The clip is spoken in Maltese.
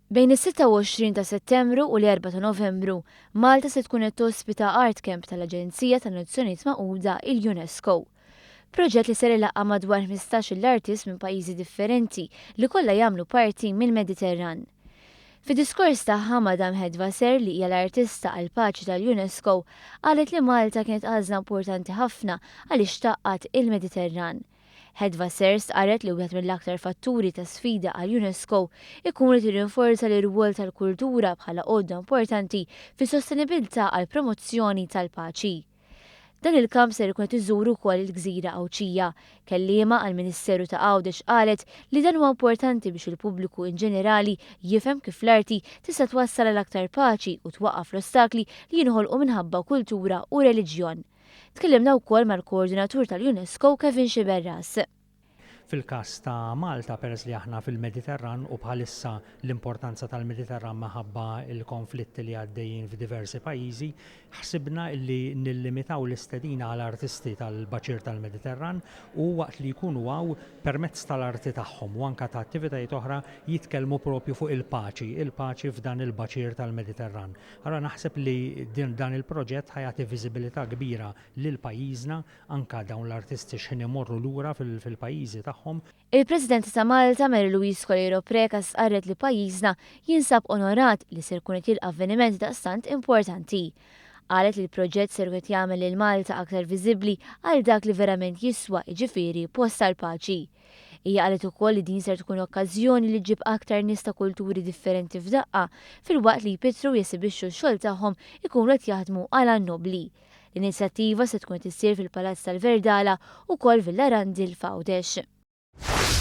Bejn is-26 ta' Settembru u l-4 ta' Novembru, Malta se tkun qed tospita Art Camp tal-Aġenzija tan-Nazzjonijiet Magħquda il-UNESCO. Proġett li ser ilaqqa madwar 15-il artist minn pajjiżi differenti li kollha jagħmlu parti mill-Mediterran. Fid-diskors tagħha Madam Hedva Ser li hija l-artista għall paċi tal-UNESCO qalet li Malta kienet għażla importanti ħafna għaliex taqqat il-Mediterran. Hedva Ser qalet li wieħed mill-aktar fatturi ta' sfida għal UNESCO ikun li tirrinforza l-irwol tal-kultura bħala għodda importanti fis-sostenibilità għal promozzjoni tal-paċi. Dan il-kamp ser ikun iżuru wkoll il-Gżira Awċija. Kelliema għall-Ministeru ta' Għawdex qalet li dan huwa importanti biex il-pubbliku in ġenerali jifhem kif l-arti tista' twassal għal aktar paċi u twaqqaf l-ostakli li jinħolqu minħabba kultura u reliġjon. Tkellimna wkoll mal-Koordinatur tal-UNESCO Kevin Xiberras. Fil-każ ta' Malta peress li aħna fil-Mediterran u bħalissa l-importanza tal-Mediterran maħabba il-konflitti li għaddejjin f'diversi pajjiżi, ħsibna li nillimitaw l-istedina għal artisti tal-baċir tal-Mediterran u waqt li jkunu għaw permezz tal-arti tagħhom u anke ta' attivitajiet oħra jitkellmu propju fuq il-paċi f'dan il-baċir tal-Mediterran. Allora naħseb li dan il-proġett ħajati viżibilità kbira lil pajjiżna anke dawn l-artisti x'in imorru lura fil-pajjiżi tagħhom. Il-President ta' Malta Mary Louise Colero Prekas qarret li pajjiżna jinsab onorat li ser kun jilqa' avvenimenti daqstant importanti. Qalet li l-proġett ser qed jagħmel lil Malta aktar viżibbli għal dak li verament jiswa jiġifieri post tal-paċi. Hija qalet ukoll li din ser tkun okkażjoni li ġib aktar nies ta' kulturi differenti f'daqqa filwaqt li jpittru jesibixxu x-xogħol tagħhom ikunu qed jaħdmu għal nobli. L-inizjattiva se tkun tissir fil-Palazz tal-Verdala u kol Villa Randil f'Għawdex.